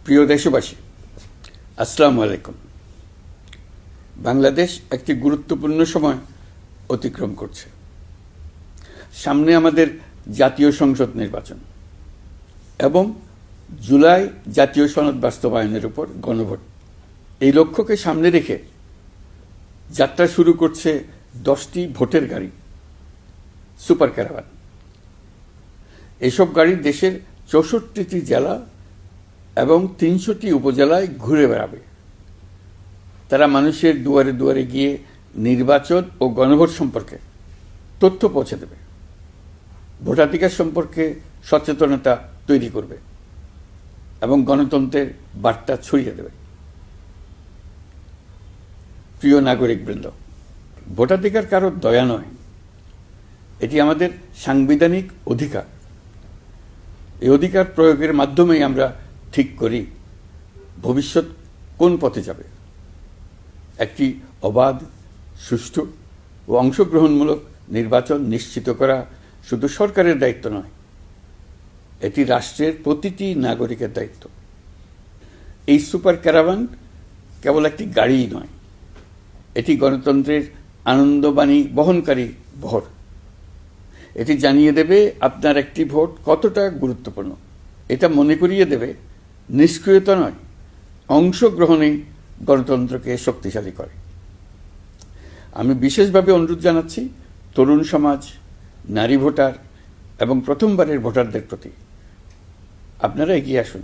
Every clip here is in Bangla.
প্রিয় দেশবাসী, আসসালামু আলাইকুম। বাংলাদেশ একটি গুরুত্বপূর্ণ সময় অতিক্রম করছে। সামনে আমাদের জাতীয় সংসদ নির্বাচন এবং জুলাই জাতীয় সনদ বাস্তবায়নের উপর গণভোট। এই লক্ষ্যকে সামনে রেখে যাত্রা শুরু করছে 10টি ভোটের গাড়ি, সুপার ক্যারাভান। এসব গাড়ি দেশের 64টি জেলা এবং 300টি উপজেলায় ঘুরে বেড়াবে। তারা মানুষের দুয়ারে দুয়ারে গিয়ে নির্বাচন ও গণভোট সম্পর্কে তথ্য পৌঁছে দেবে, ভোটাধিকার সম্পর্কে সচেতনতা তৈরি করবে এবং গণতন্ত্রের বার্তা ছড়িয়ে দেবে। প্রিয় নাগরিকবৃন্দ, ভোটাধিকার কারো দয়া নয়, এটি আমাদের সাংবিধানিক অধিকার। এই অধিকার প্রয়োগের মাধ্যমেই আমরা ঠিক করি ভবিষ্যৎ কোন পথে যাবে। একটি অবাধ, সুষ্ঠু ও অংশগ্রহণমূলক নির্বাচন নিশ্চিত করা শুধু সরকারের দায়িত্ব নয়, এটি রাষ্ট্রের প্রতিটি নাগরিকের দায়িত্ব। এই সুপার ক্যারাভান কেবল একটি গাড়িই নয়, এটি গণতন্ত্রের আনন্দবাণী বহনকারী বহর। এটি জানিয়ে দেবে আপনার একটি ভোট কতটা গুরুত্বপূর্ণ। এটা মনে করিয়ে দেবে নিষ্ক্রিয়তা নয়, অংশগ্রহণেই গণতন্ত্রকে শক্তিশালী করে। আমি বিশেষভাবে অনুরোধ জানাচ্ছি তরুণ সমাজ, নারী ভোটার এবং প্রথমবারের ভোটারদের প্রতি, আপনারা এগিয়ে আসুন,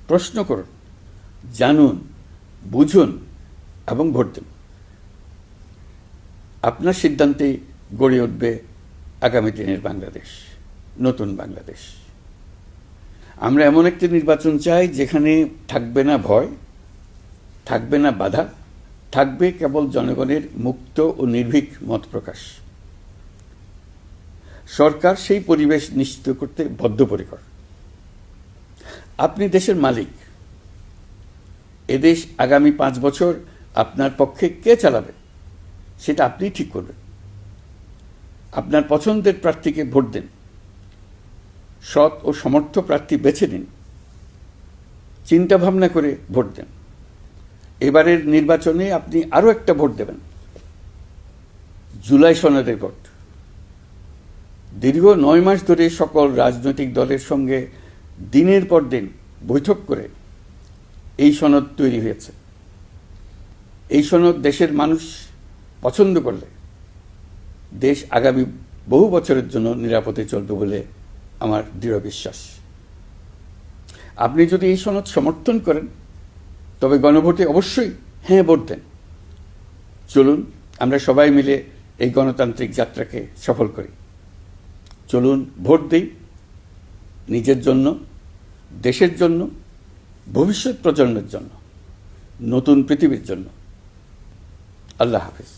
প্রশ্ন করুন, জানুন, বুঝুন এবং ভোট দিন। আপনার সিদ্ধান্তে গড়ে উঠবে আগামী দিনের বাংলাদেশ, নতুন বাংলাদেশ। আমরা এমন একটি নির্বাচন চাই যেখানে থাকবে না ভয়, থাকবে না বাধা, থাকবে কেবল জনগণের মুক্ত ও নির্ভীক মত প্রকাশ। সরকার সেই পরিবেশ নিশ্চিত করতে বদ্ধপরিকর। আপনি দেশের মালিক। এদেশ আগামী 5 বছর আপনার পক্ষে কে চালাবে সেটা আপনি ঠিক করবেন। আপনার পছন্দের প্রার্থীকে ভোট দিন, সৎ ও সমর্থ প্রার্থী বেছে নিন, চিন্তা ভাবনা করে ভোট দেন। এবারের নির্বাচনে আপনি আরও একটা ভোট দেবেন, জুলাই সনদের ভোট। দীর্ঘ 9 মাস ধরে সকল রাজনৈতিক দলের সঙ্গে দিনের পর দিন বৈঠক করে এই সনদ তৈরি হয়েছে। এই সনদ দেশের মানুষ পছন্দ করলে দেশ আগামী বহু বছরের জন্য নিরাপদে চলবে বলে আমার দৃঢ় বিশ্বাস। আপনি যদি এই সনদ সমর্থন করেন তবে গণভোটে অবশ্যই হ্যাঁ ভোট দেন। চলুন আমরা সবাই মিলে এই গণতান্ত্রিক যাত্রাকে সফল করি। চলুন ভোট দিই, নিজের জন্য, দেশের জন্য, ভবিষ্যৎ প্রজন্মের জন্য, নতুন পৃথিবীর জন্য। আল্লাহ হাফেজ।